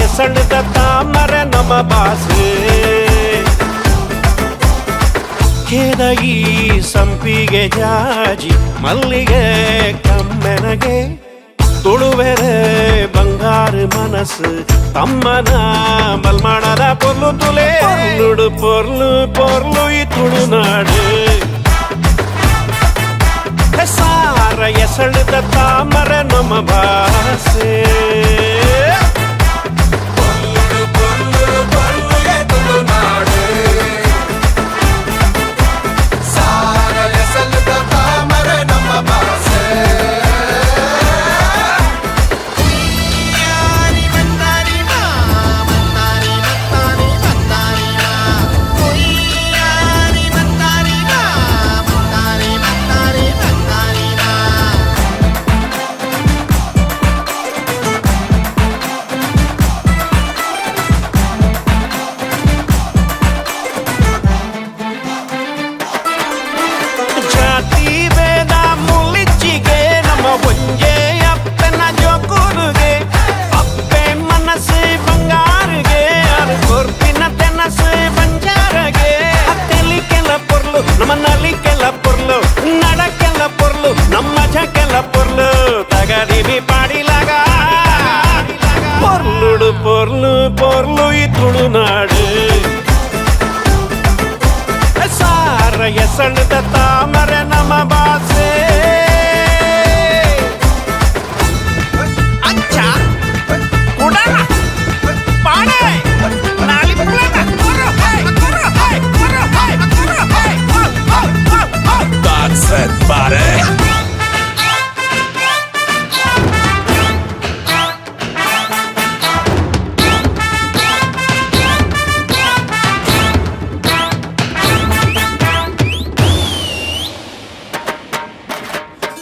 ಎಸಳಿದ ತಾಮರೆ ನಮ್ಮ ಭಾಷೆ ಖೇದ ಈ ಸಂಪಿಗೆ ಜಾಜಿ ಮಲ್ಲಿಗೆ ಕಮ್ಮೆನಗೆ ತುಳುವೆರೆ ಬಂಗಾರು ಮನಸ್ಸು ತಮ್ಮನ ಮಲ್ಮಾಣದ ಪೊರ್ಲು ತುಲೆ ನುಡು ಪೊರ್ಲು ಪೊರ್ಲು ಈ ತುಳುನಾಡು ಸಾರ ಎಸಳಿದ ತಾಮರೆ ನಮ್ಮ ಭಾಷೆ ನಮ್ಮನಲಿಕ್ಕೆಲ್ಲ ಪೊರ್ಲು ನಡಕ್ಕೆಲ್ಲ ಪೊರ್ಲು ನಮ್ಮ ಮಜಕ್ಕೆಲ್ಲ ಪೊರ್ಲು ತಗದಿವಿ ಪಾಡಿಲಾಗ ಪೊರ್ಲುಡು ಪೊರ್ಲು ಪೊರ್ಲು ಈ ತುಳುನಾಡು ಸಾರ ಎಸಳಿದ ತಾಮರೆ ನಮ್ಮ ಭಾಷೆ ಅಚ್ಚ ಕುಡಲ ಪಾಡೆ That's it, buddy.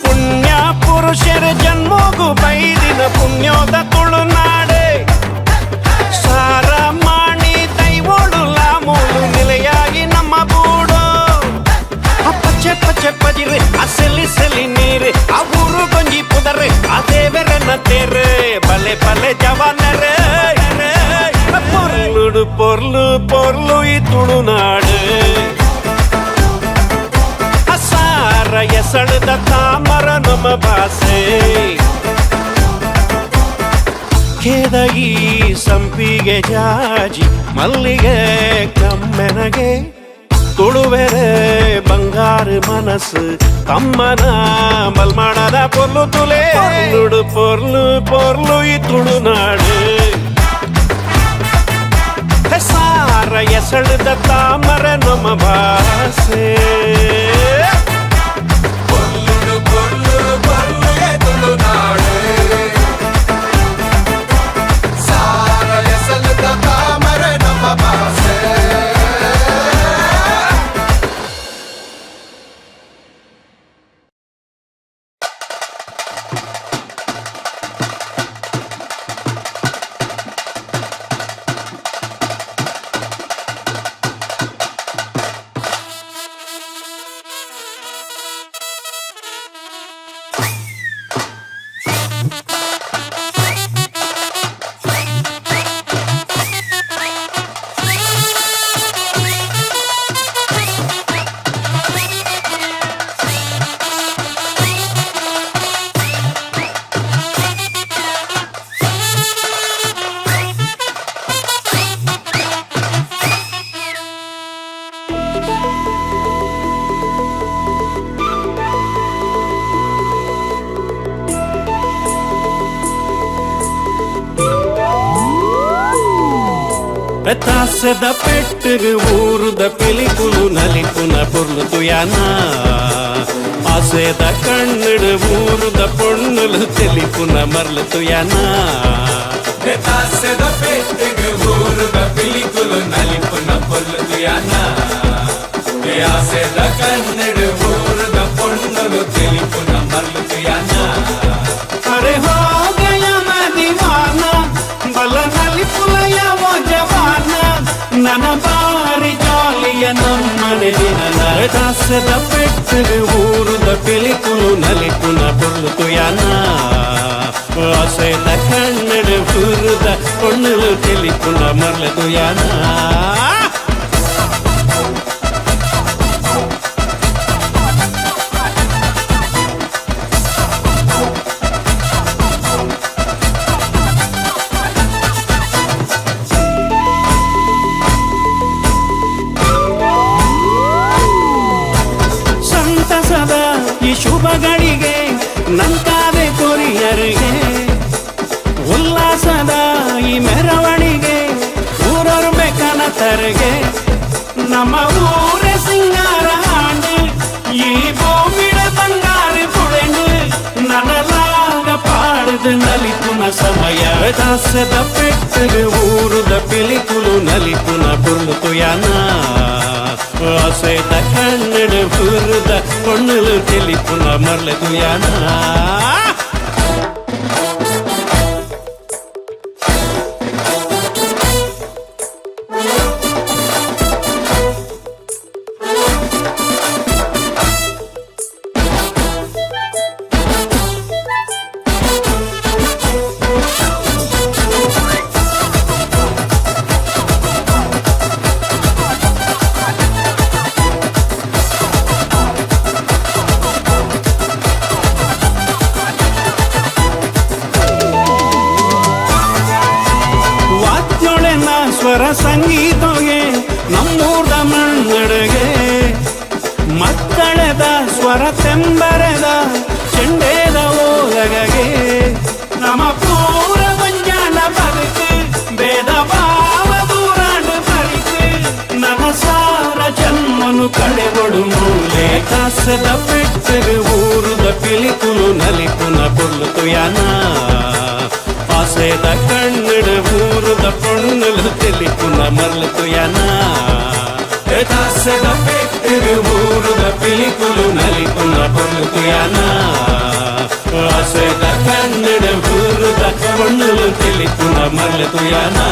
ಪುಣ್ಯ ಪುರುಷರ ಜನ್ಮೋಗು ಬೈದಿನ ಪುಣ್ಯೋದ ತುಳುನಾಡೆ ಸಾರ ಮಾಣಿ ದೈವೋಡು ಲಾಮೂಲು ನೆಲೆಯಾಗಿ ನಮ್ಮ ಬೂಡು ಪಚ್ಚೆ ಪಜಿರೆ ಆ ಸೆಲಿ ನೀರೆ ಆ ಊರು ಗೊಂಜಿ ಪುದರೆ ಆ ದೇವರನ್ನ ತೇರೆ ಬಲೆ ಬಲೆ ಜವಾನರೇ ಪೊರ್ಲುಡು ಪೊರ್ಲು ಪೊರ್ಲು ಈ ತುಳುನಾಡು ಸಾರ ಎಸಳಿದ ತಾಮರ ನಮ್ಮ ಭಾಷೆ ಖೇದ ಈ ಸಂಪಿಗೆ ಜಾಜಿ ಮಲ್ಲಿಗೆ ಕಮ್ಮೆನಗೆ ತುಳುವೆರೆ ಬಂಗಾರು ಮನಸ್ಸು ತಮ್ಮನ ಮಲ್ಮಾಣದ ಪೊರ್ಲು ತುಲೆ ನುಡು ಪೊರ್ಲು ಪೊರ್ಲು ಈ ತುಳುನಾಡು ಸಾರ ಎಸಳಿದ ತಾಮರೆ ನಮ್ಮ ಭಾಷೆ ಪೊರ್ಲುಡು ಪೊರ್ಲು ಪೊರ್ಲು ಈ ತುಳುನಾಡು ಸಾರ ಎಸಳಿದ ತಾಮರೆ ನಮ್ಮ ಭಾಷೆ ತಾಸದ ಪೆಟ್ಟಿಗೆ ಊರುದ ಪಿಲಿಕುಲು ನಲಿಕುನ ಪೊರ್ಲು ತುಯಾನ ಆಸೆದ ಕಣ್ಣಿಡು ಊರುದ ಪೊಣ್ಣುಲು ತೆಲಿಪುನ ಮರ್ಲು ತುಯಾನ ತಾಸದ ಪೆಟ್ಟಿಗೆ ಊರುದ ಪಿಲಿಕುಲು ನಲಿಪುನ ಪೊರ್ಲು ತುಯಾನ ಆಸೆದ ಕಣ್ಣಿಡು ಊರುದ ಪೊಣ್ಣುಲು ತೆಲಿಪುನ ಮರ್ಲು ತುಯಾನ ಅರೆ ಹೋ ಗಯ ಮದಿವಾನ ಬಲ ನಲಿಪುಲಯ ಜವಾನ ನನ್ನ ಬಾರಿ ಜಾಲಿಯ ನಮ್ಮನೆ ದಿನ ತಾಸದ ಪೆಟ್ಟಿಗೆ ಊರುದ ಪಿಲಿಕುಲು ನಲಿಪುನ ಪೊರ್ಲು ತುಯಾನ ಆಸೆದ ಕಣ್ಣಡು ಊರುದ Ponnu telipuna Marler Udayana. ಈ ಶುಭ ಗಳಿಗೆ ನಂತಾದೆ ಕೊರಿಯರಿಗೆ ಉಲ್ಲಾಸದ ಈ ಮೆರವಣಿಗೆ ಊರೊರ್ ಬೇಕನ ತರಿಗೆ ನಮ್ಮ ಊರೇ ಸಿಂಗಾರ ಹಾಂಡು ಈ ಭೂಮಿಡ ಬಂಗಾರ ಪುಳೆಂಡು ನನಲಾಗ ಪಾಡದು ನಲಿಪುನ ಸಮಯ ದಾಸದ ಪೆಟ್ಟಗೆ ಊರುದ ಪಿಲಿಕುಲು ನಲಿಪುನ ಪೊರ್ಲು ತುಯಾನ Taaseda kannada purda Ponnu telipuna Marler Udayana. ಸ್ವರ ಸಂಗೀತಗೆ ನಮ್ಮೂರ್ದ ಮಣ್ಣಡೆಗೆ ಮಕ್ಕಳದ ಸ್ವರ ತೆಂಬರದ ಚೆಂಡೇದ ಓಲಗಗೆ ನಮ್ಮ ಪೂರ ಮಂಜಾನ ಬದುಕು ಭೇದ ಭಾವ ದೂರಾಂಡು ಬರಿಕು ನನ್ನ ಸಾರ ಜನ್ಮನು ಕಳೆಗೊಡು ಮೂಲೆ ತಾಸದ ಪೆಟ್ಟಗೆ ಊರುದ ಪಿಲಿಕುಲು ನಲಿಪುನ ಪೊರ್ಲು ತುಯಾನ. Taaseda kannada purda Ponnu telipuna Marler Udayana. Taaseda pettege ఊరుda pilikulu nalipuna Ponnu Udayana. Taaseda kannada purda Ponnu telipuna Marler Udayana.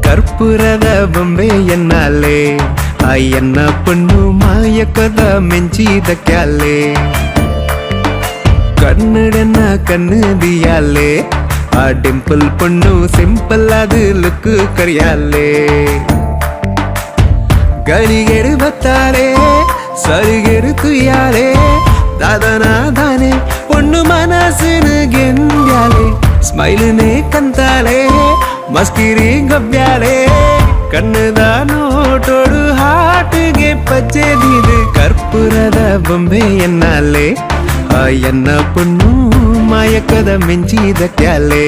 Karpurada Bombe ಎನ್ನಲೆ ಅಯ್ಯನ್ನ ಪೊನ್ನು ಮಾಯಕದ ಮೆಂಚಿದ Cayley ಕನ್ನಡನ ಕನ್ನದಿಯಾಲೆ ಆ ಡಿಂಪಲ್ ಪೊನ್ನು ಸಿಂಪಲ್ ಅದು ಲುಕ್ ಕರಿಯಾಲೆ ಗಳಿಗೆರು ಬತ್ತಾಳೆ ಸರಿಗೆರು ತುಯ್ಯಾಲೆ ದಾದನಾ ದಾನೆ ಪೊನ್ನು ಮನಸ್ಸಿನ ಗೆಂದ್ಯಾಲೆ ಸ್ಮೈಲ್ನೇ ಕಂತಾಳೆ ಮಸ್ಕಿರಿ ಗಬ್ಬ್ಯಾಲೆ ಕಣ್ಣದ ನೋಟೋಡು ಹಾಟಿಗೆ ಪಚ್ಚೆದಿದು ಕರ್ಪೂರದ ಬೊಂಬೆ ಎನ್ನಲೆ ಆ ಎನ್ನ ಪೊನ್ನು ಮಾಯಕದ ಮೆಂಚಿದ ಕ್ಯಾಲೆ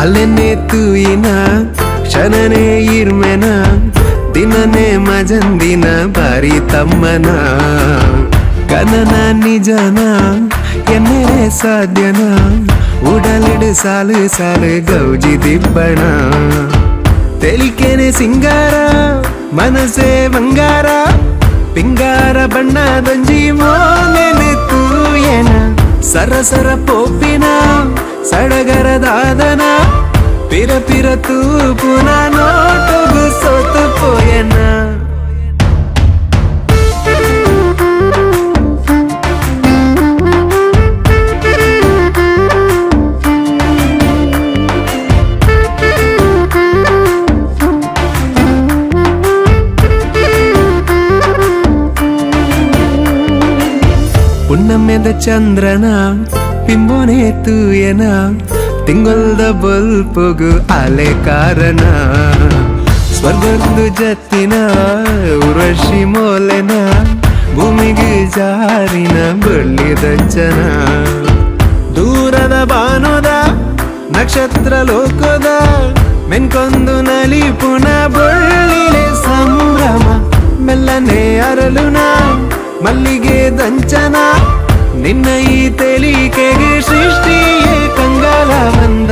ಅಲೆನೆ ತೂಯಿನ ಕ್ಷಣನೆ ಇರ್ಮೆನ ದಿನನೆ ಮಜಂದಿನ ಬಾರಿ ತಮ್ಮನ ಕನನ ನಿಜನ ಎನ್ನೆರೆ ಸಾಧ್ಯನ ಉಡಲಿಡು ಸಾಲು ಸಾಲು ಗೌಜಿ ದಿಬ್ಬಣ ತೆಲಿಕೆನೆ ಸಿಂಗಾರ ಮನಸೆ ಬಂಗಾರ ಪಿಂಗಾರ ಬಣ್ಣದೊಂಜಿ ಮೋನೆನೆ ತೂಯನ ಸರಸರ ಪೋಪಿನ ಸಡಗರದಾದನ ಪಿರ ಪಿರ ತೂಪುನ ನೋಟುಗು ಸೋತು ಪೋಯನ ಹುಣ್ಣಮ್ಮೆದ ಚಂದ್ರನ ಪಿಂಬೋನೆ ತೂಯನ ತಿಂಗೊಲ್ದ ಬಲ್ಪುಗು ಅಲೆ ಕಾರಣ ಸ್ವರ್ಗದ್ದು ಜತ್ತಿನ ಉರ್ವಶಿ ಮೋಲೆನ ಭೂಮಿಗೆ ಜಾರಿನ ಬಳ್ಳಿದಂಚನ ದೂರದ ಬಾನೋದ ನಕ್ಷತ್ರ ಲೋಕದ ಮೆನ್ಕೊಂದು ನಲಿ ಪುನಃ ಬಳ್ಳಿಲೆ ಸಂಭ್ರಮ ಮೆಲ್ಲನೆ ಅರಳುನ ಮಲ್ಲಿಗೆ ದಂಚನ ನಿನ್ನ ಈ ತೆಲಿಕೆಗೆ ಸೃಷ್ಟಿಯೇ ಕಂಗಾಲ ಬಂದ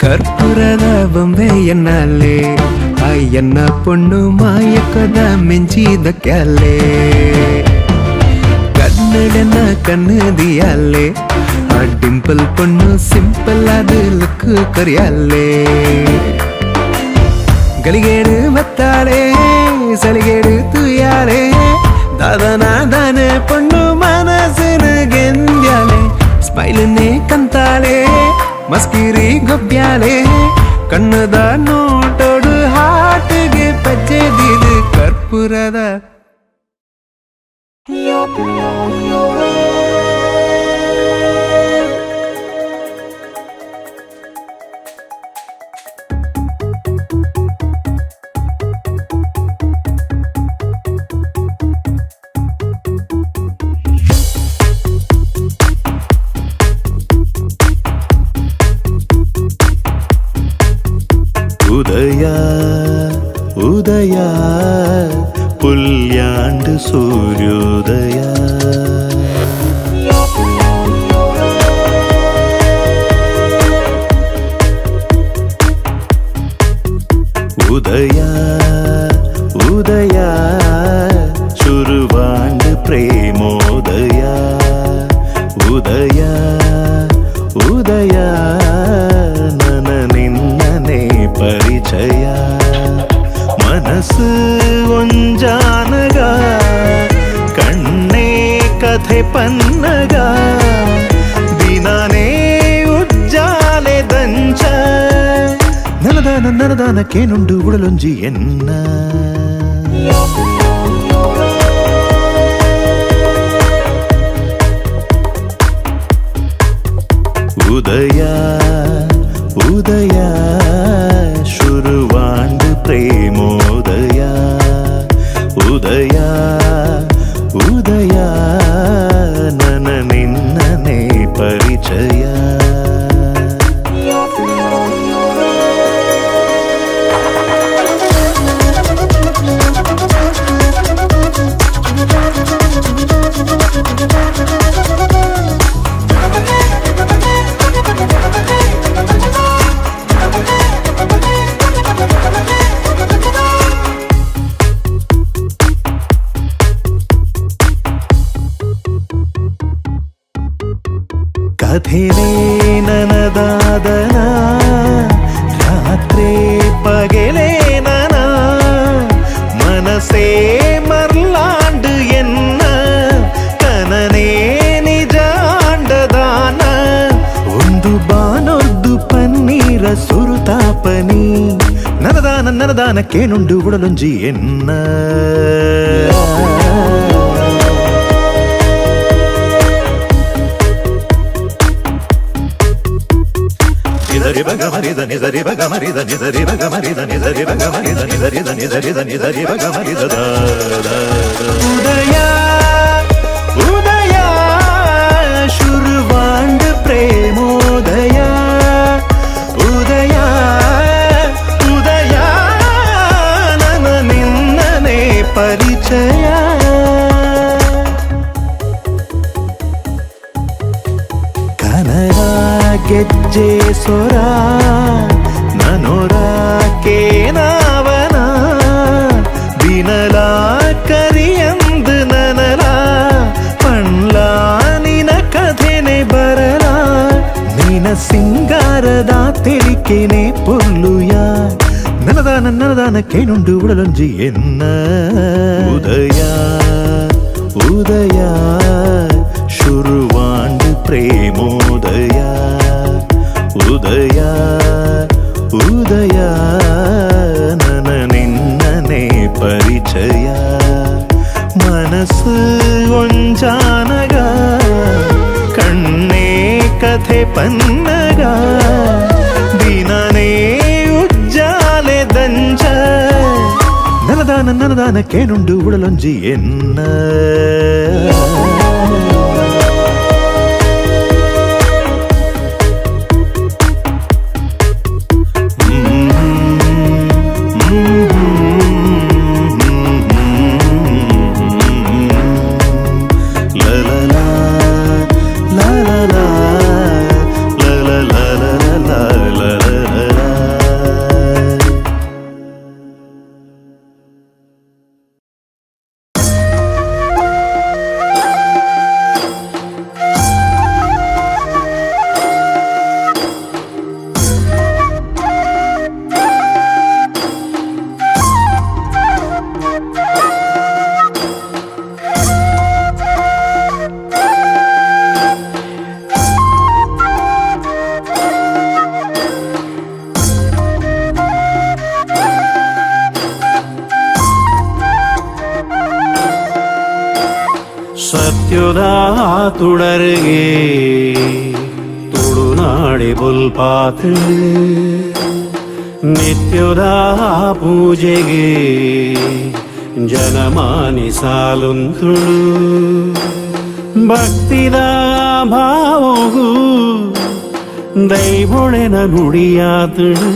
ಕರ್ಪೂರದ ಬೊಂಬೆ ಎನ್ನಲ್ಲೇ ಅಯ್ಯನ್ನ ಪೊಣ್ಣು ಮಾಯಕದ ಮೆಂಚಿದ ಕ್ಯಾಲೆ ಕನ್ನಡನ ಕನ್ನದಿಯಲ್ಲೇ ಆ ಡಿಂಪಲ್ ಪೊಣ್ಣು ಸಿಂಪಲ್ ಆದ ಲುಕ್ ಕರಿಯಲ್ಲೇ ಗಳಿಗೇಡು ಮತ್ತಾಳೆ ಸಲಿಗೇಡು ತುಯಾಳೆ ದಾದನಾದಾನೆ ಪೊಣ್ಣು ಮನಸ್ಸಿನ ಗೆಂದ್ಯಾಲೆ ಸ್ಮೈಲನ್ನೇ ಕಂತಾಳೆ ಮಸ್ಕಿರಿ ಗೊಬ್ಬ್ಯಾಲೆ ಕಣ್ಣದ ನೋಟೋಡು ಹಾಟಿಗೆ ಪಚ್ಚೆದಿದು ಕರ್ಪೂರದ ಉದಯ ಉದಯ ಪುಲ್ಯಾಂಡ್ ಸೂರ್ಯೋದಯ ಉದಯ ಉದಯ ಶುರುವಾಂಡ್ ಪ್ರೇಮೋದಯ ಉದಯ ಉದಯ ನನ ನಿನ್ನನೆ ಪರಿಚಯ ಮನಸ್ಸು ಒಂಜಾನಗ ಕಣ್ಣೇ ಕಥೆ ಪನ್ನಗ ದಿನಾನೇ ಉಜ್ಜಾಲೆ ದಂಚ ನನದಾನಕ್ಕೇನುಂಡು ಉಡಲೊಂಜಿ ಎನ್ನ ಉದಯ ಉದಯ ಶುರುವಾಂಡ್ ಪ್ರೇಮೋದಯ ಉದಯ ಉದಯ ನನ ನಿನ್ನನೆ ಪರಿಚಯ ಕಥೆನೇ ನನದಾದನ ರಾತ್ರಿ ಪಗೆಲೇ ನನ ಮನಸೇ ಮರ್ಲಾಂಡ್ ಎನ್ನ ಕನನೇ ನಿಜಾಂಡದಾನ ಒಂದು ಬಾನೊಂದು ಪನ್ನೀರ ಸುರುತಾಪನಿ ನನದಾನಕ್ಕೇನುಂಡು ಉಡಲೊಂಜಿ ಎನ್ನ ನಿಜರಿ ಬಗ ಮರಿದ ನಿಜರಿ ಬಗ ಮರಿದ ನಿಜರಿ ಬಗ ಮರಿದ ನಿಜರಿ ಬಗ ಮರಿದ ನಿಜರಿದ ನಿಜರಿದ ನಿಜರಿ ಬಗ ಮರಿದ ಉದಯ ಉದಯ ಶುರುವಾಂಡ್ ಪ್ರೇಮೋದಯ ಉದಯ ಉದಯ ನನ ನಿನ್ನನೆ ಪರಿಚಯ ಕನರ ಗೆಜ್ಜೆ ಸೊರ ನನೊರಾಕೇನಾವನ ದಿನಲ ಕರಿಯಂದು ನನಲ ಪಣ್ಲ ನಿನ ಕಥೆನೆ ಬರಲ ನಿನ ಸಿಂಗಾರದ ತೆಲಿಕೆನೆ ಪೊರ್ಲುಯ ನನದಾನಕ್ಕೇನುಂಡು ಉಡಲೊಂಜಿ ಎನ್ನ ಉದಯ ಉದಯ ಶುರುವಾಂಡ್ ಪ್ರೇಮೋದಯ ಉದಯ ಉದಯ ನನ ನಿನ್ನನೆ ಪರಿಚಯ ಮನಸ್ಸು ಒಂಜಾನಗ ಕಣ್ಣೇ ಕಥೆ ಪನ್ನಗ ದಿನನೇ ಉಜ್ಜಾಲೆ ದಂಚ ನಲದಾನ ಕೇನುಂಡು ಉಡಲೊಂಜಿ ಎನ್ನ ಸತ್ಯೋದಾ ತುಡರ್ಗೆ ತುಳುನಾಡಿ ಬುಲ್ಪಾತ್ ನಿತ್ಯೋದಾ ಪೂಜೆಗೆ ಜನಮಾನಿ ಸಾಲುಂತುಳು ಭಕ್ತಿದ ಭಾವಗೂ ದೈವೊಳೆನ ನುಡಿಯಾತುಳು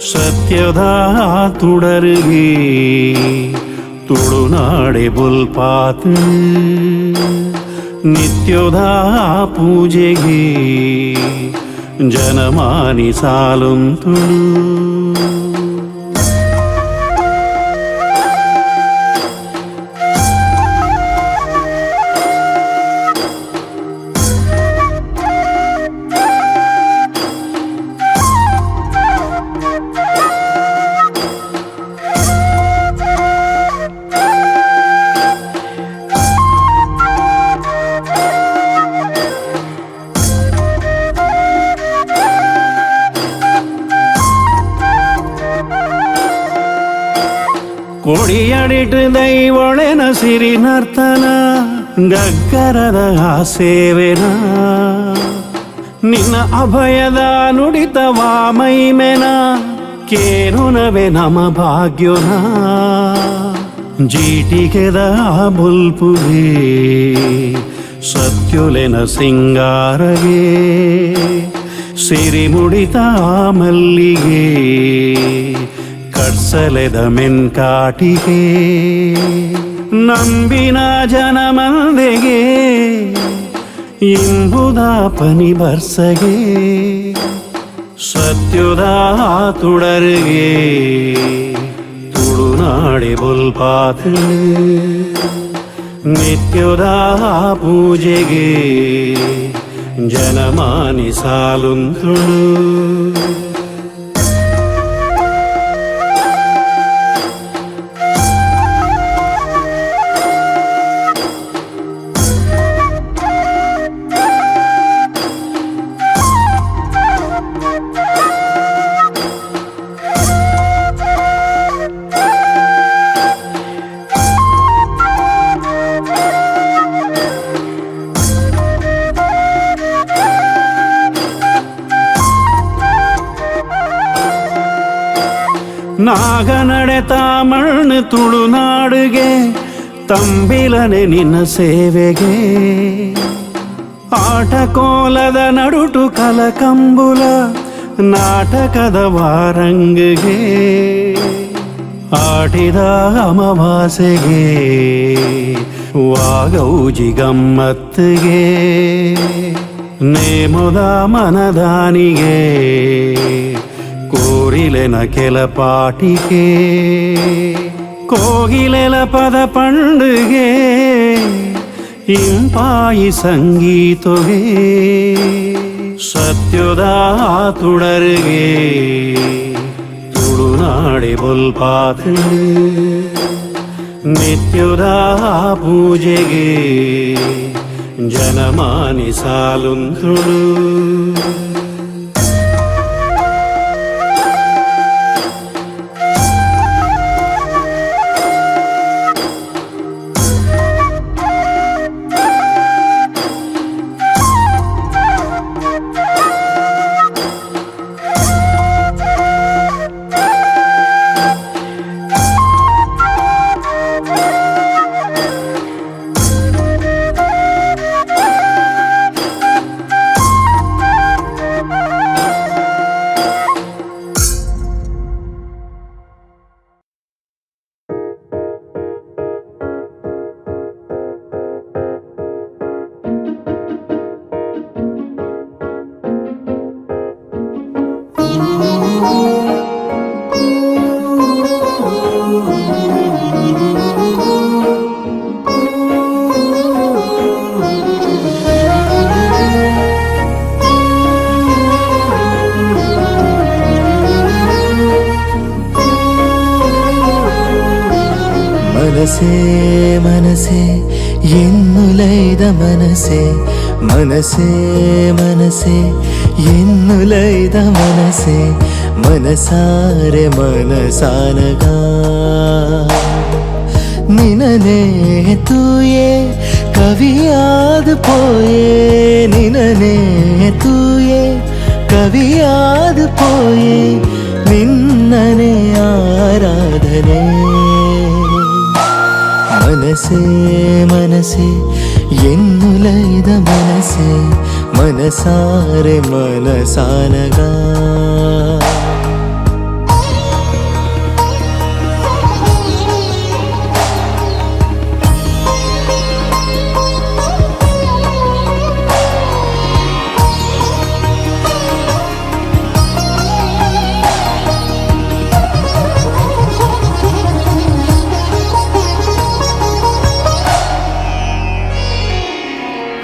ಸತ್ಯೋದಾ ತುಡರ್ಗೆ ತುಳುನಾಡೆ ಬುಲ್ಪಾತ್ ನಿತ್ಯೋದಾ ಪೂಜೆಗೆ ಜನಮಾನಿ ಸಾಲುಂತುಳು ಕೊಡಿಯಡಿಟ್ಟು ದೈವೊಳೆನ ಸಿರಿ ನರ್ತನ ಗಗ್ಗರದ ಸೇವೆನ ನಿನ್ನ ಅಭಯದ ನುಡಿತವ ಮೈಮೆನ ಕೇನುನವೆ ನಮ ಭಾಗ್ಯೋನ ಜೀಟಿಗೆದ ಬುಲ್ಪುಗೆ ಸತ್ಯೊಲೆನ ಸಿಂಗಾರಗೆ ಸಿರಿ ಮುಡಿತ ಮಲ್ಲಿಗೆ ಕಡ್ಸಲೆದ ಮೆನ್ಕಾಟಿಗೆ ನಂಬಿನ ಜನಮಂದೆಗೆ ಇಂಬುದ ಪನಿ ಬರ್ಸಗೆ ಸತ್ಯೋದಾ ತುಡರ್ಗೆ ತುಳುನಾಡೆ ಬುಲ್ಪಾತ್ ನಿತ್ಯೋದಾ ಪೂಜೆಗೆ ಜನಮಾನಿ ಸಾಲುಂತುಳು ನಾಗನಡೆತ ಮಣ್ಣು ತುಳುನಾಡುಗೆ ತಂಬಿಲನೆ ನಿನ್ನ ಸೇವೆಗೆ ಆಟ ಕೋಲದ ನಡುಟು ಕಲಕಂಬುಲ ನಾಟಕದ ವಾರಂಗಿಗೆ ಆಟಿದ ಅಮಾವಾಸೆಗೆ ವಾಗೌಜಿ ಗಮ್ಮತ್ತಿಗೆ ನೇಮುದ ಮನದಾನಿಗೆ ಕೋರಿಲೆನ ಕೆಲ ಪಾಟಿಗೆ ಕೋಗಿಲೆಲ ಪದ ಪಂಡುಗೆ ಇಂಪಾಯಿ ಸಂಗೀತಗೆ ಸತ್ಯೋದಾ ತುಡರ್ಗೆ ತುಳುನಾಡೆ ಬುಲ್ಪಾತ್ ನಿತ್ಯೋದಾ ಪೂಜೆಗೆ ಜನಮಾನಿ ಸಾಲುಂತುಳು മനസ്സേ മനസ്സേ എന്നുലൈത മനസ്സേ മനസ്സേ മനസ്സേ എന്നുലൈത മനസ്സേ മനസാരെ മനസാനക നിനനെ തൂയേ കവിയാത് പോയേ നിനനെ തൂയേ കവിയാത് പോയേ നിന്നനെ ആരാധനെ മനസ്സേ മനസ്സേ എന്നുലൈത മനസ്സേ മനസാരെ മനസാനക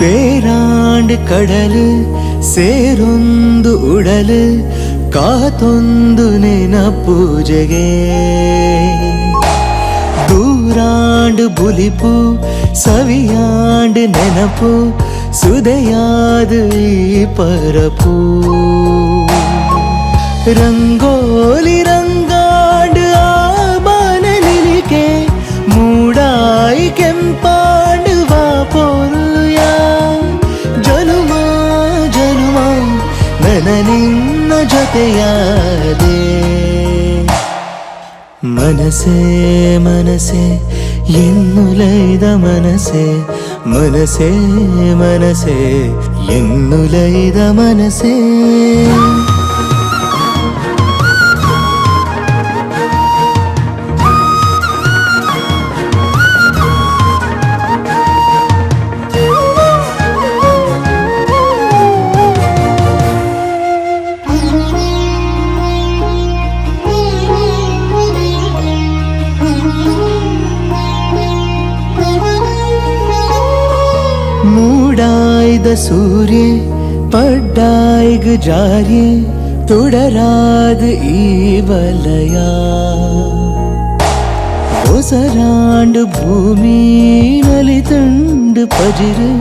പേരാണ്ട് കടല് ಸೇರೊಂದು ಉಡಲು ಕಾತೊಂದು ನೆನಪೂಜೆಗೆ ದೂರಾಂಡು ಬುಲಿಪು ಸವಿಯಾಂಡು ನೆನಪು ಸುದೆಯಾದು ಈ ಪರಪು ರಂಗೋಲಿ ರಂಗಾಂಡು ಆ ಬಾನಲಿಲಿಕೆ ಮೂಡಾಯಿ ಕೆಂಪಾಂಡು ವಾ ಪೊರ್ಲುಯ ಜನುಮ ಜನುಮ ನನ ನಿನ್ನ ಜೊತೆಯಾದೆ ಮನಸೇ ಮನಸೇ ಎನ್ನುಲೈದ ಮನಸೇ ಮನಸೇ ಮನಸೇ ಎನ್ನುಲೈದ ಮನಸೇ ಮೂಡಾಯ್ದ ಸೂರ್ಯ ಪಡ್ಡಾಯ್ಗ ಜಾರ್ಯ ತುಡರಾದ ಈ ವಲಯ ಹೊಸರಾಂಡು ಭೂಮಿ ನಲಿತಂಡು ಪಜಿರು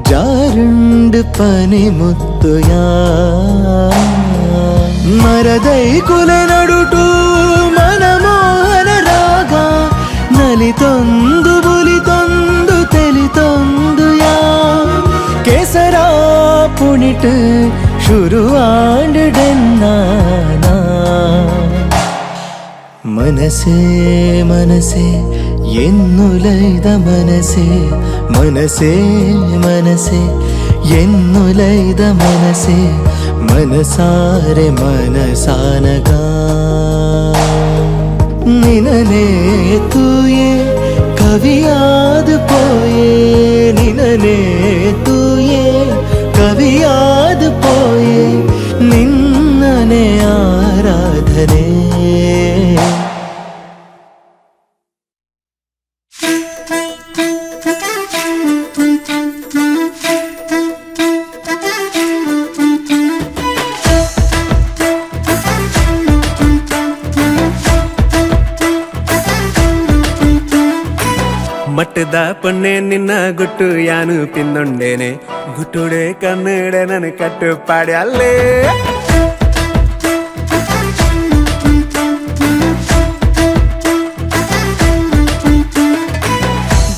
ಜಾರುಂಡು ಪನಿ ಮುತ್ತುಯ ಮರದೈ ಕುಲೆ ನಡುಟು ಮನಮೋಹನ ರಾಗ ನಲಿತೊಂದು ಬುಲಿತೊಂದು ತೆಲಿತೊಂದು ಕೇಸರ ಪುಣಿಟ್ ಶುರುವಾಂಡುಡೆನ್ನಾನ ಮನಸೇ ಮನಸೇ ಎನ್ನುಲೈದ ಮನಸೇ ಮನಸೇ ಮನಸೇ ಎನ್ನುಲೈದ ಮನಸೇ ಮನಸಾರೆ ಮನಸಾನಗ ನಿನನೆ ತೂಯೇ ಕವಿಯಾದು ಪೋಯೇ ನಿನನೆ ತೂಯೇ ಕವಿಯಾದು ಪೋಯೇ ನಿನ್ನನೆ ಆರಾಧನೆ ಮಟ್ಟದ ಪೊನ್ನೆ ನಿನ್ನ ಗುಟ್ಟು ಯಾನು ಪಿಂದೊಂಡೇನೆ ಗುಟ್ಟುಡೆ ಕನ್ನಡ ನನ್ ಕಟ್ಟು ಪಾಡ್ಯಲ್ಲೇ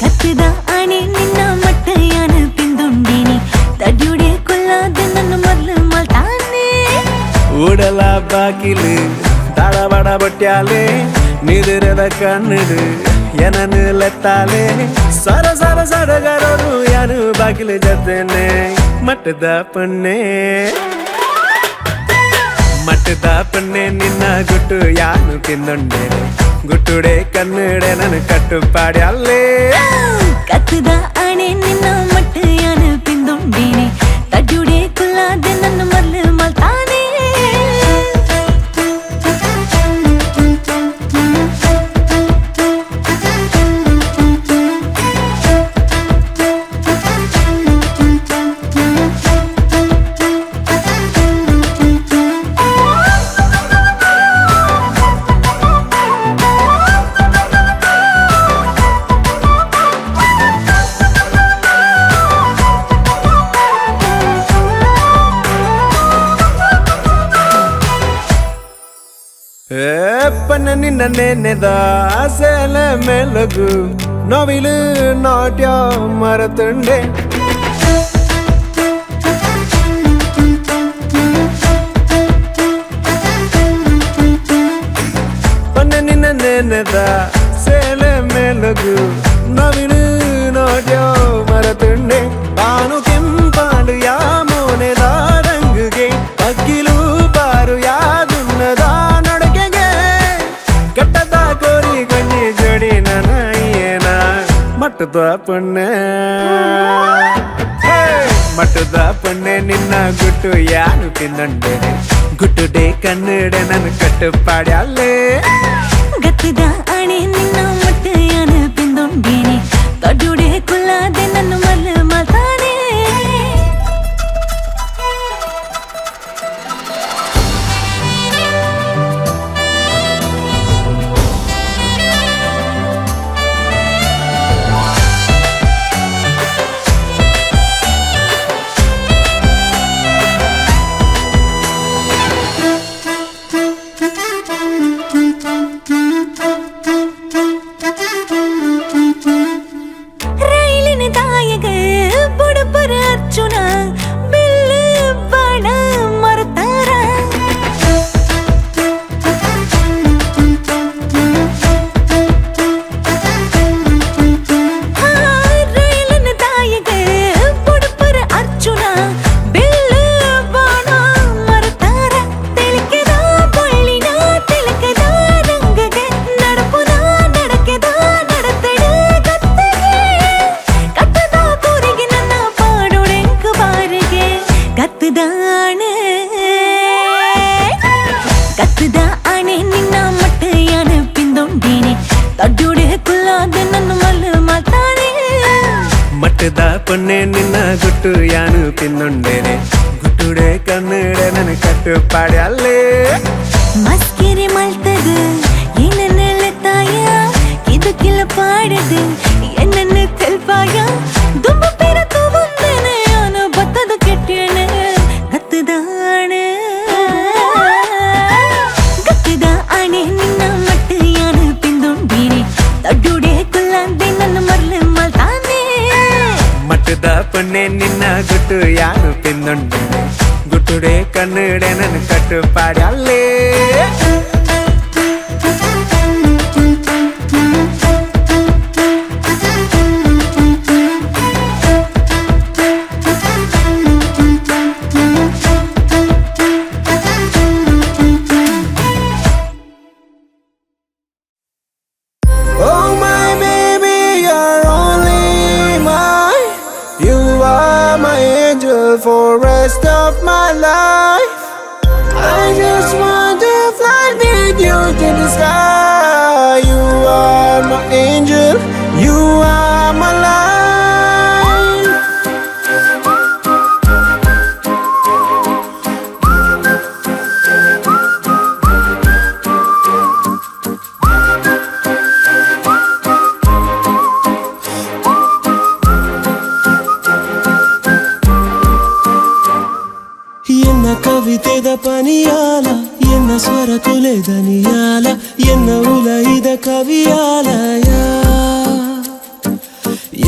ಗತ್ತದ ಆಣೆ ನಿನ್ನ ಮಟ್ಟ ಯಾನು ಪಿಂದೊಂಡೇನೆ ತಡ್ಯುಡೆ ಕೊಲ್ಲಾದ ನನ್ನ ಮೊದಲು ಮಲ್ತಾನೆ ಉಡಲ ಬಾಕಿಲು ತಾಳಬಡ ಬಟ್ಯಾಲೆ ನಿದಿರದ ಕಣ್ಣುಡು ಏನನು ಲೆತ್ತಾಲೆ ಸರ ಸರ ಸಡಗರರು ಯಾನು ಬಾಗಿಲು ಜೊತೆನೆ ಮಟ್ಟದ ಪೊನ್ನೆ ನಿನ್ನ ಗುಟ್ಟು ಯಾನು ತಿಂದೊಂಡೇನೆ ಗುಟ್ಟುಡೆ ಕನ್ನಡೆ ನನ್ನ ಕಟ್ಟು ಪಾಡ್ಯಲ್ಲೇ ಕತ್ತದ ಆಣೆ ನಿನ್ನ ಮಟ್ಟ ಯಾನು ಪಿಂದೊಂಡೇನೆ ತಡ್ಯುಡೆ ಕೊಲ್ಲಾದ ನನ್ನ ಮೊದಲು ಮಲ್ತಾನೆ ಮೊನ್ನೆ ನಿನ್ನ ನೆನೆದ ಆಸೆಲೆ ಮೆಲುಗು ನವಿಲು ನಾಟ್ಯ ಮರೆತುಂಡೆ ಮೊನ್ನೆ ನಿನ್ನ ನೆನೆದ ಸೇಲೆ ಮೆಲುಗು ನವಿಲು ನಾಟ್ಯ ಮರೆತುಂಡೆ ತಾನು ಕೆಂಪಾಡು ಯಾ ಮೋನೆದ ರಂಗುಗೆ ಅಕ್ಕಿಲು ಬಾರು ಯಾದುನ್ನದ ನಡಕೆಗೆ ಕೆಟ್ಟದ ಕೋರಿ ಕಣ್ಣಿ ಜೋಡಿ ನನ್ನ ಏನ ಮಟ್ಟದ ಪೊಣ್ಣೆ ಮಟ್ಟದ ಪೊಣ್ಣೆ ನಿನ್ನ ಗುಟ್ಟು ಯಾನು ತಿನ್ನಂಡೇನೆ ಗುಟ್ಟುಡೆ ಕನ್ನಡೆ ನನ್ನ ಕಟ್ಟುಪಾಡ್ಯಾಲೆ ಗತ್ತದ ಅಣೆ ನಿನ್ನ ಮಟ್ಟ ಯಾನು ಪಿಂದೊಂಡೇನೆ ತಡ್ಯುಡೆ ಕುಲ್ಲಾದೆ ನನ್ನ ಮಲ್ಲ ಮಾತಾನೆ Arjun ಬಿಲ್ಲು ಬಾಣ ಮರ್ತಾರ ರೈಲಿನ ತಾಯಿಗೆ ಬುಡಪರ ಅರ್ಜುನ ಬಿಲ್ಲು ಬಾಣ ಮರ್ತಾರ ತಿಳಕೆದ ಬಳ್ಳಿನ ತಿಳಕದ ರಂಗಗೆ ನಡಪುದ ನಡಕೆದ ನಡತಡ ಗತ್ತಿಗೆ ಕಟ್ಟದ ಕೂರಿಗೆ ನನ್ನ ಗತ್ತದ ಆಣೆ ನಿನ್ನ ಮಟ್ಟ ಯಾನ ಪಿಂದೊಂಡೇನೆ ತಡ್ಯುಡೆ ಕುಲ್ಲಾದೆ ನನ್ನ ಮಲ್ಲ ಮಾತಾನೆ ಮಟ್ಟದ ಪೊಣ್ಣೆ ನಿನ್ನ ಗುಟ್ಟು ಯಾನು ಪಿನ್ನೊಂಡೇನೆ ಗುಟ್ಟುಡೆ ಕನ್ನಡೆ ನನ್ನ ಕಟ್ಟುಪಾಡ್ಯಾಲೆ ಮಸ್ಕಿರಿ ಮಲ್ತದು ಏನನ್ನೆಲ್ಲ ತಾಯ ಇದಕ್ಕಿಲ್ಲ ಪಾಡದು என்னன்னு தெல்பாய தும்ப பேர தூவந்தேனே ஆன பத்தது கெட்டேனே கத்துதானே கத்துதானே நின்ன மட்டு யானு பிந்தொண்டீனே தடுடே குல்லாந்தே ನನ್ನ ಮರ್ಲ ಮಲ್ತಾನೆ ಮಟ್ಟದ ಪೊಣ್ಣೆ ನಿನ್ನ ಗುಟ್ಟು ಯಾನು ಪಿನ್ನೊಂಡೇನೆ ಗುಟ್ಟುಡೆ ಕನ್ನಡೆ ನನ್ನ ಕಟ್ಟುಪಾಡ್ಯಾಲೆ For rest of my life, I just want to fly with you to the sky. You are my angel, you are my life. ಕವಿತೆದ ಪನಿಯಾಲ ಎನ್ನ ಸ್ವರ ಕುಲೆದನಿಯಾಲ ಎನ್ನ ಉಲೈದ ಕವಿಯಾಲಯ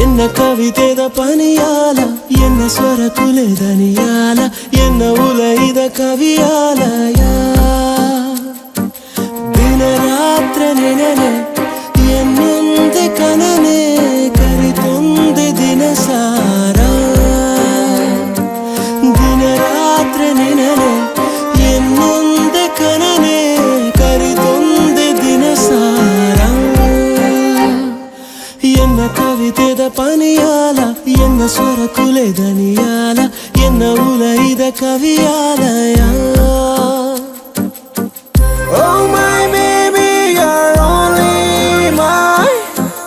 ಎನ್ನ ಕವಿತೆದ ಪನಿಯಾಲ ಎನ್ನ ಸ್ವರ ಕುಲೆದನಿಯಾಲ ಎನ್ನ ಉಲೈದ ಕವಿಯಾಲಯ ದಿನ ರಾತ್ರ ನೆನನೆ ಎನ್ನೊಂದೆ ಕನನೆ ಕರಿತೊಂದೆ ದಿನ ಸಾರ ದಿನ ರಾತ್ರ ನೆನನೆ ಎನ್ನೊಂದೆ ಕನನೆ ಕರಿತೊಂದೆ ದಿನ ಸಾರ ಎನ್ನ ಕವಿತೆದ ಪನಿಯಾಲ ಎನ್ನ ಸ್ವರ ಕುಲೆದನಿಯಾಲ ಎನ್ನ ಉಲೈದ ಕವಿಯಾಲಯ Oh my baby, you're only mine.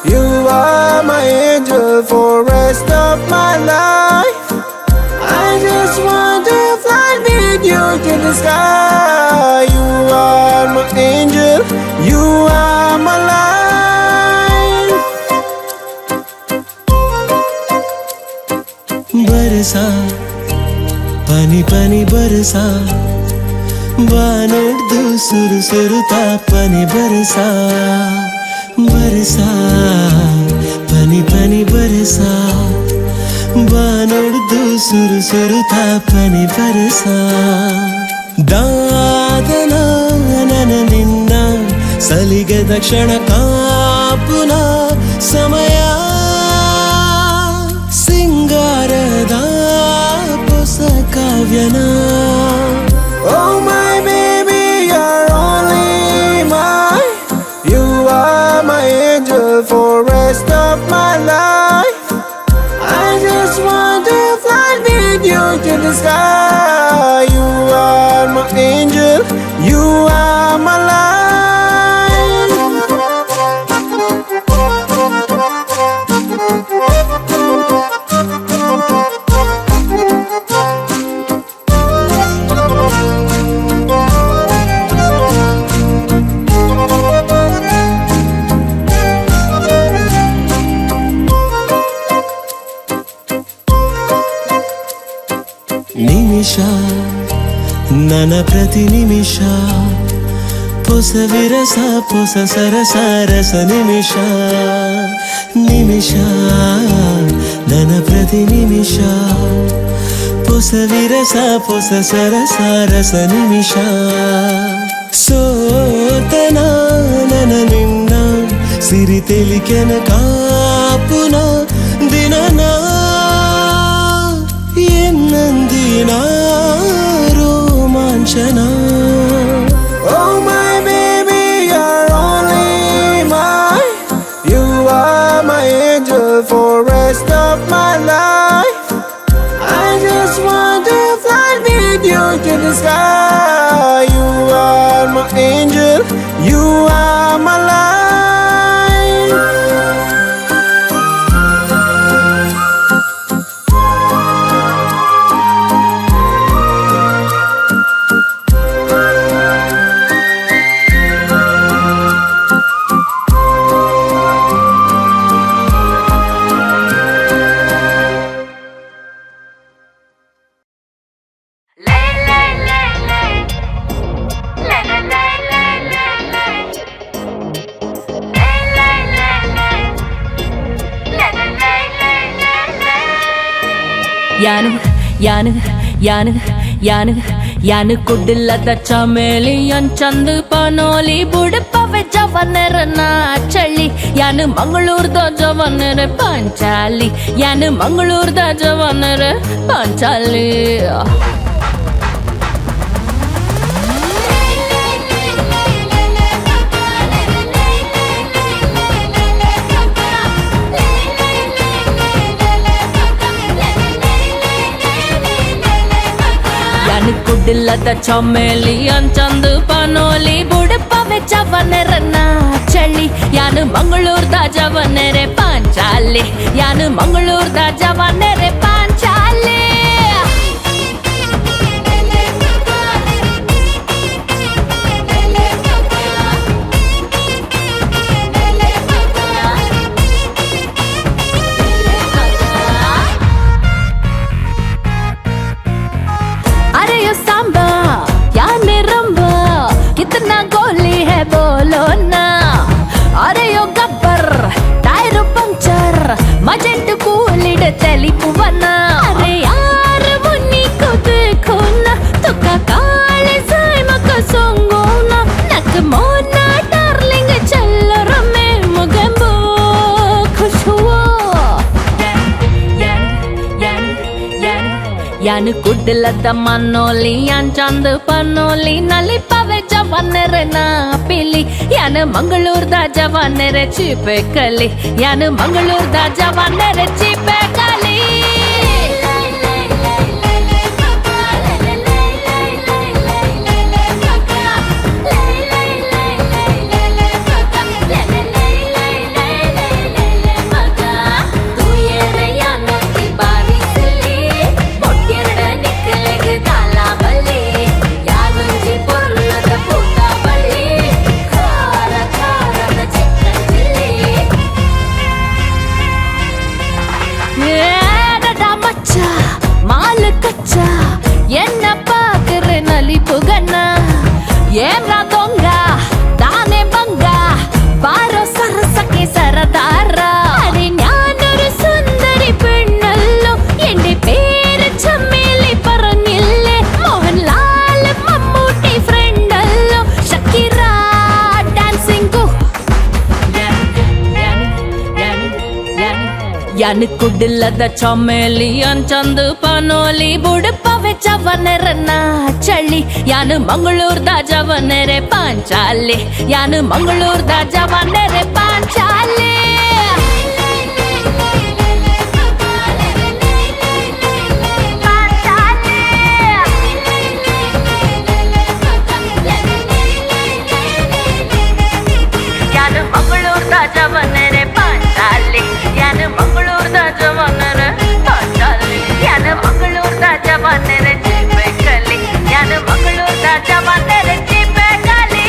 You are my angel for rest of my life. I just want to fly with you to the sky. You are my angel, you are my life. बरसा पानी पानी बरसा ಬಾನೊಡ್ದು ಸುರು ಸುರುತ್ತಾ ಪನಿ ಬರಸಾ ಬರಸಾ ಪನಿ ಪನಿ ಬರಸಾ ಬಾನೊಡ್ದು ಸುರು ಸುರುತ್ತಾ ಪನಿ ಬರಸಾ ದಾದನ ನನ ನಿನ್ನ ಸಲಿಗೆದ ಕ್ಷಣ ಕಾಪುನ ಸಮಯ ಸಿಂಗಾರದ ಹೊಸ ಕಾವ್ಯನ Oh my baby, you're only mine. You are my angel for rest of my life. I just want to fly with you to the sky. You are my angel, you are my life. ನಿಮಿಷ ನನ್ನ ಪ್ರತಿ ನಿಮಿಷ ಹೊಸ ವಿರಸ ಹೊಸ ಸರಸ ರಸ ನಿಮಿಷ ನಿಮಿಷ ನನ್ನ ಪ್ರತಿ ನಿಮಿಷ ಹೊಸ ವಿರಸ ಹೊಸ ಸರಸ ರಸ ನಿಮಿಷ ಸೋತನ ನನ್ನ ನಿನ್ನ ಸಿರಿ ತೆಲಿಕೆನ ಕಾಪುನ ದಿನನ ಎನ್ನಂದಿನ ರೋಮಾಂಚನ Oh my baby, you're only mine. You are my angel for rest of my life. I just want to fly with you to the sky. You are my angel, you are my life. ಯಾನು ಕುಡ್ಲದ ಚಮೇಲಿ ಚಂದ ಪನೋಲಿ ಬುಡಪವೆ ಜವನರನ ಚಳ್ಳಿ ಯಾನು ಮಂಗಳೂರ್ದ ಜವನರ ಪಂಚಾಲಿ ಯಾನು ಮಂಗಳೂರ್ದ ಜವನರ ಪಂಚಾಲಿ ಕುಡ್ಲದ ಚಮೇಲಿ ಚಂದ ಪನೋಲಿ ಬುಡಪವೆ ಜವನರನ ಚಳ್ಳಿ ಯಾನು ಮಂಗಳೂರ್ದ ಜವನರೆ ಪಾಂಚಾಲಿ ಯಾನು ಮಂಗಳೂರ್ದ ಜವನರೆ ಪಾಂಚಾಲಿ कितना गोली है बोलो ना अरे यो गब्बर टायर पंक्चर मजेंट कूलिड तेलिपुवना अरे यार मुन्नी को देखो ना तो काले जाए मका सोंगो ना नक मोना डार्लिंग चलो रमे मुगेंबो खुश हुआ यान कुडलद मनोली यान चंद पनोली नली पवे जवनर ना पीली यान मंगलूर दा जवनर चिपे कली यान मंगलूर दा जवनर चिपे कली ಯಾನು ಕುಡ್ಲದ ಚಮೇಲಿ ಅಂಚಂದು ಪನೋಲಿ ಬುಡಪವೆ ಚವನರನ್ನ ಚಳಿ ಯಾನು ಮಂಗಳೂರ್ದ ಜವನರೆ ಪಾಂಚಾಲಿ ಯಾನು ಮಂಗಳೂರ್ದ ಜವನರೆ ಪಾಂಚಾಲಿ ಜವನರೆ ಪಾಂಚಾಲಿ ಯಾನು ಮಂಗಳೂರ್ದ ಜವನರೆ ಪಾಂಚಾಲಿ ಯಾನು ಮಂಗಳೂರ್ದ ಜವನರೆ ಚಿಬೇಕಲಿ ಯಾನು ಮಂಗಳೂರ್ದ ಜವನರೆ ಚಿಬೇಕಲಿ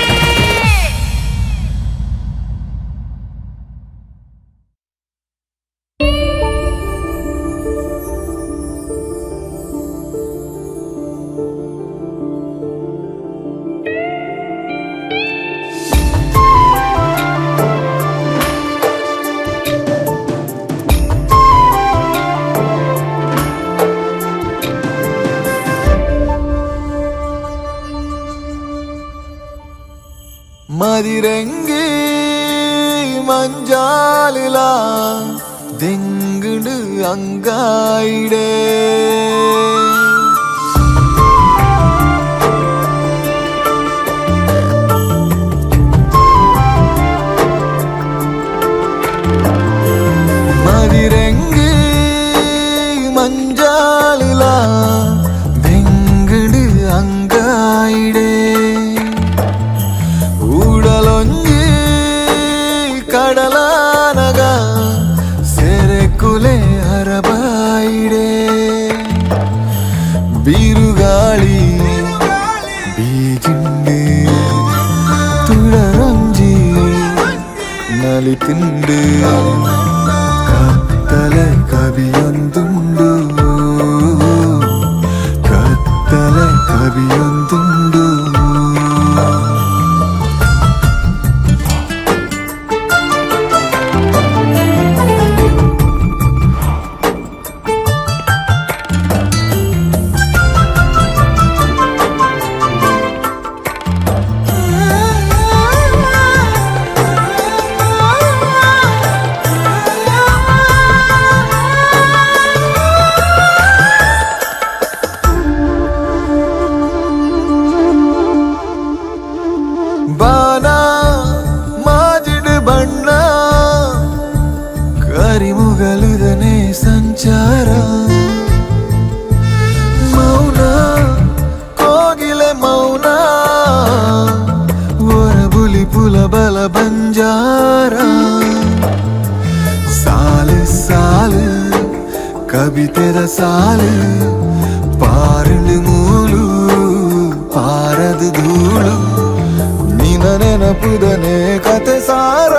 Madirangi manjalila dengudu angaide Madirangi manjalila dengudu angaide ಊಡಲೊಂಜಿ ಕಡಲಾನಗ ಸೆರೆಕುಲೆ ಹರಬಾಯಿಡೆ ಬೀರುಗಾಳಿ ಬೀಜಿಂಡೆ ತುಳರೊಂಜಿ ನಲಿತಿಂಡು ಕತ್ತಲೆ ಕವಿಯೊಂದುಂಡು ಕತ್ತಲೆ ಕವಿಯೊಂದುಂಡು ಸಂಚಾರ ಮೌನ ಕೋಗಿಲೆ ಮೌನ ಒರಬುಲಿ ಪುಲ ಬಲ ಬಂಜಾರ ಸಾಲು ಸಾಲು ಕವಿತೆದ ಸಾಲು ಪಾರಳು ಮೂಲು ಪಾರದು ಧೂಳು ನಿನ ನೆನಪುದನೆ ಕತೆ ಸಾರ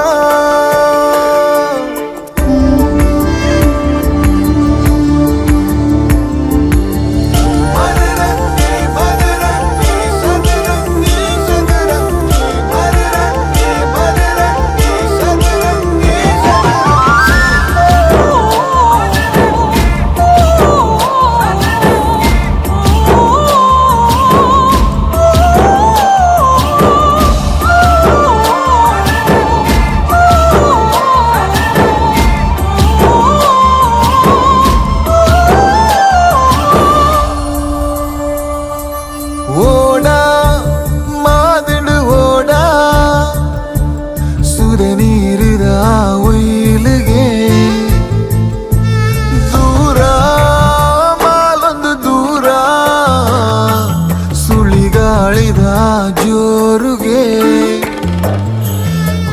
ಜೋರುಗೆ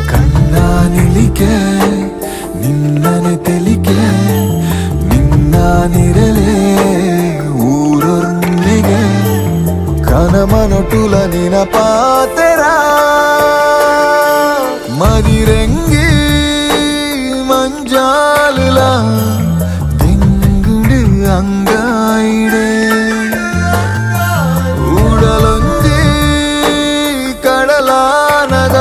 ಕಣ್ಣ ನಿಲಿಕೆ ನಿನ್ನನೆ ತೆಲಿಕೆ ನಿನ್ನ ನಿರಲೆ ಊರೊರ್ನಿಗೆ ಕನಮನೊಟುಲ ನಿನ ಪಾತೆರ ಮದಿರಂಗಿ ಮಂಜಾಲುಲ ತೆಂಗುಡು ಅಂಗಾಯಿಡೆ ಕಡಲಾನಗ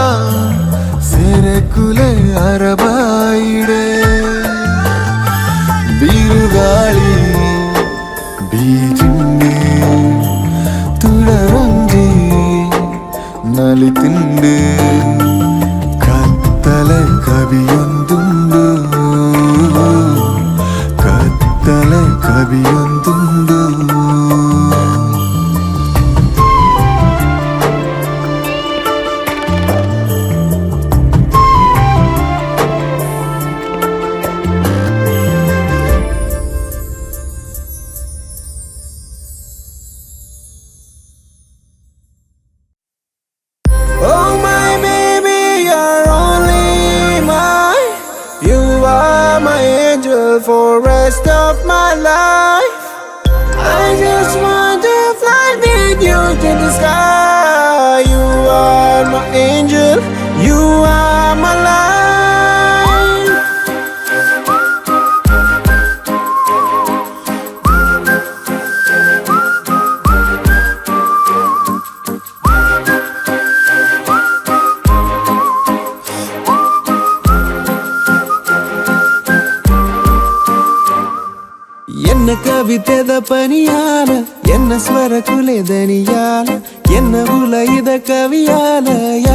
ಸೆರೆಕುಲೆ ಅರಬಾಯಿಡೆ ಬೀರುಗಾಳಿ ಬೀಜಿಂಡೆ ತುಳರೊಂಜಿ ನಲಿತಿಂಡು ಕತ್ತಲೆ ಕವಿಯೊಂದುಂಡು ಸವಿಯೊಂದುಂಡು. Oh my baby, you're only mine. You are my angel for rest of my life. I just want to fly with you to the sky. You are my angel, you are my life. ಎನ್ನ ಕವಿತೆದ ಪನಿಯಾಲ ಎನ್ನ ಸ್ವರ ಕುಲೆದನಿಯಾಲ ಎನ್ನ ಉಲಯದ ಕವಿಯಾಲಯ.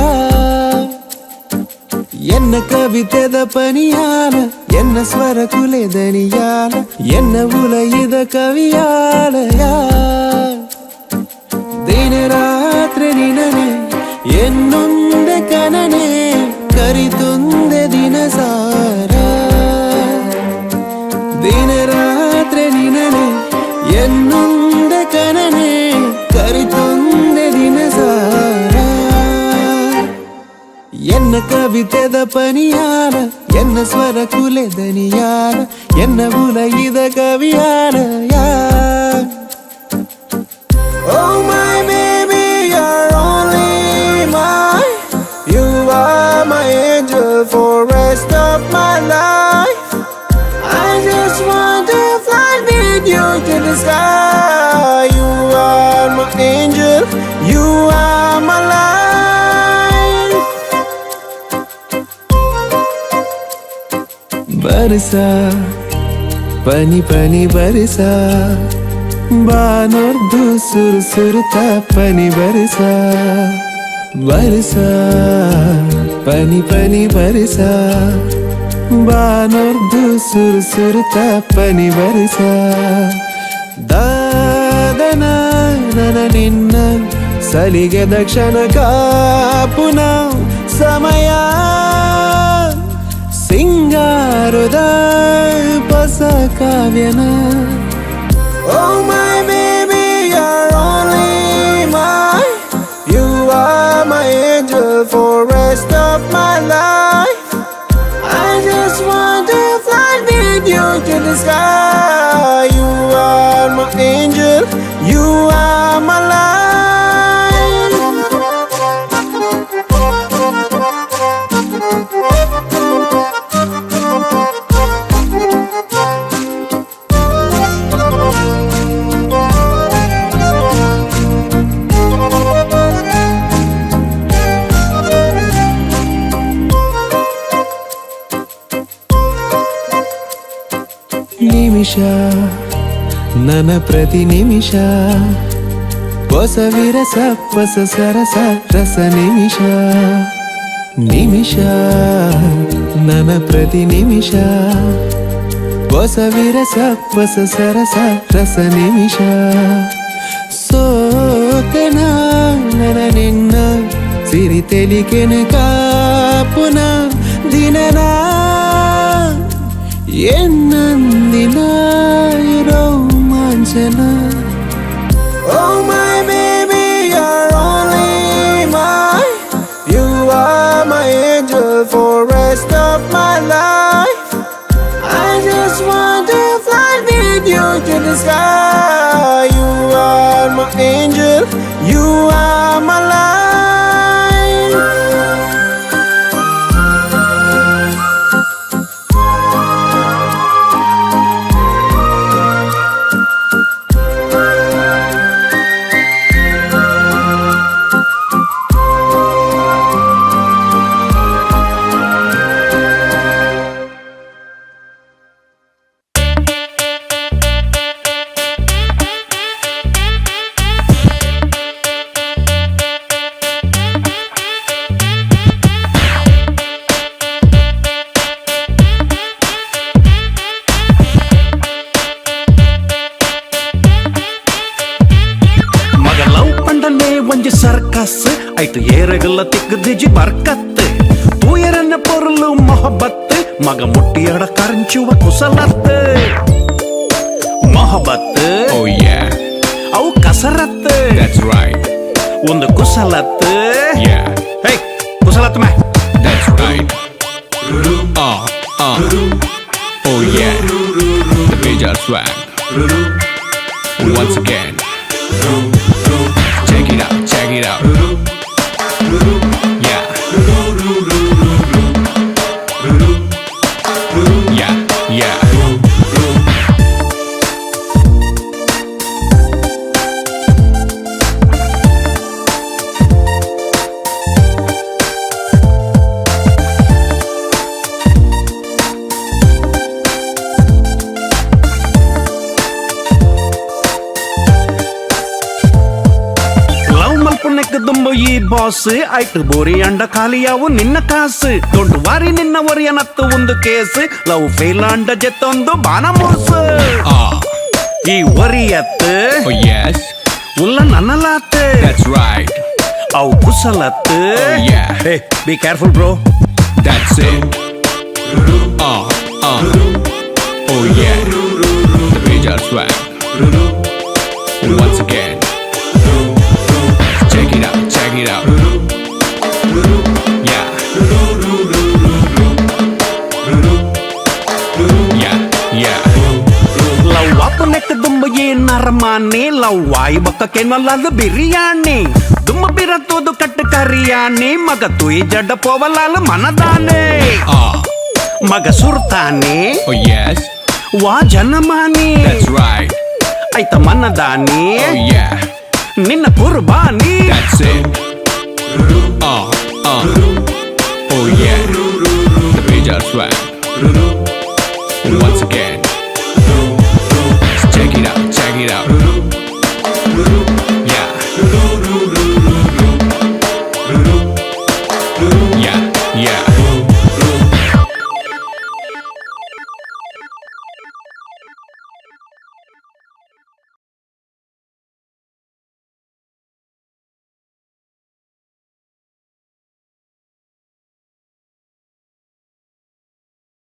ಎನ್ನ ಕವಿತೆದ ಪನಿಯಾಲ ಎನ್ನ ಸ್ವರ ಕುಲೆದನಿಯಾಲ ಎನ್ನ ಉಲಯದ ಕವಿಯಾಲಯ. ದಿನ ರಾತ್ರಿ ನಿನನೆ ಎನ್ನೊಂದೆ ಕನನೆ ಕರಿತೊಂದೆ ದಿನ ಸಾರ. ದಿನ ರಾತ್ರಿ ನಿನನೆ ಎನ್ನೊಂದೆ ಕನನೆ ಕರಿತೊಂದೆ ದಿನ ಸಾರ. ಎನ್ನ ಕವಿತೆದ ಪನಿಯಾಲ ಎನ್ನ ಸ್ವರ ಕುಲೆದನಿಯಾಲ ಎನ್ನ ಉಲಯಿದ ಕವಿಯಾಲಯ. Oh my baby, you're only mine. You are my angel for rest of my life. I just want to fly with you to the sky. You are my angel, you are my life. Barsa, pani pani barsa, ಬಾನೊರ್ದು ಸುರು ಸುರುತ ಪನಿ ಬರ್ಸ. ಬರ್ಸ ಪನಿ ಪನಿ ಬರ್ಸ, ಬಾನೊರ್ದು ಸುರು ಸುರುತ ಪನಿ ಬರ್ಸ. ದಾದನ ನನ ನಿನ್ನ ಸಲಿಗೆ ದಕ್ಷಿಣ ಕಾಪುನ ಸಮಯ. ಸಿಂಗಾರದ ಹೊಸ ಕಾವ್ಯನ. Oh my baby, you're only mine. You are my angel for rest of my life. I just want to fly with you to the sky. You are my angel, you are my life. ನಿಮಿಷ ನನ್ನ ಪ್ರತಿ ನಿಮಿಷ ಹೊಸ ವಿರಸ ಹೊಸ ಸರಸ ರಸ ನಿಮಿಷ. ನಿಮಿಷ ನನ್ನ ಪ್ರತಿ ನಿಮಿಷ ಹೊಸ ವಿರಸ ಹೊಸ ಸರಸ ರಸ ನಿಮಿಷ. ಸೋತೆನ ನನ್ನ ನಿನ್ನ ಸಿರಿ ತೆಲಿಕೆನ ಕಾಪುನ ದಿನನ ಎನ್ನಂದಿನ ರೋಮಾಂಚನ. Oh my baby, you're only mine. You are my angel for rest of my life. I just want to fly with you to the sky. You are my angel, you are my life. Circus ಆಯ್ತು ಏರಗಲ್ಲ ತಿಕ್ಕದಿಜಿ ಬರ್ಕತ್ ತೂಯರನ್ನ ಪೊರ್ಲು ಮೊಹಬ್ಬತ್ ಮಗ ಮುಟ್ಟಿಯಡ ಕರಂಚುವ ಕುಸಲತ್ Mohabbat Oh yeah, ಅವು ಕಸರತ್ that's right. ಒಂದು ಕುಸಲತ್ Yeah, ಹೇ ಕುಸಲತ್ ಮೇ that's right. Oh yeah, the major swag. Once again, check it out, check it out. Yeah. Yeah, yeah. Love ಮಲ್ಪುಣ್ಣಕ್ಕೆ ದುಂಬು ಈ ಬಾಸ್ ಆಯ್ತು ಬೋರಿ ಅಂಡ ಖಾಲಿಯಾವು ನಿನ್ನ ಕಾಸು ದೊಡ್ಡ ವಾರಿ ನಿನ್ನ ಒರಿಯನತ್ತು ಒಂದು ಕೇಸ್ ಲವ್ ಫೇಲ್ ಅಂಡ ಜೆತ್ತೊಂದು ಬಾನ ಮೋಸ ಈ ಒರಿಯತ್ Oh yes, ಉಲ್ಲ ನನ್ನಲಾತ್ that's right. ಅವು ಕುಸಲತ್ Oh yeah, hey be careful bro that's it. Oh yeah, the major swag. Once again, check it out, check it out. Yeah. Yeah, yeah. Love ವಾಪನೆಕ್ ದುಂಬ ಏನಾರ ಮಾನೆ love Y ಬಕ್ಕ ಕೆನಲಾದ ಬಿರಿಯಾನಿ ದುಮ್ಮ ಬಿರತ್ತೋದು ಕಟ್ಟು ಕರಿಯಾನಿ ಮಗ ತುಯಿ ಜಡ್ಡ ಪೋವಲಾಲ ಮನದಾನೆ ಮಗ ಸುರ್ತಾನೆ Oh yes, ವಾ ಜನಮಾನಿ that's right. ಆಯ್ತ ಮನದಾನಿ Oh yeah, ನಿನ್ನ ಕುರ್ಬಾನಿ that's it. Oh yeah, the major swag. Once again, check it out, check it out.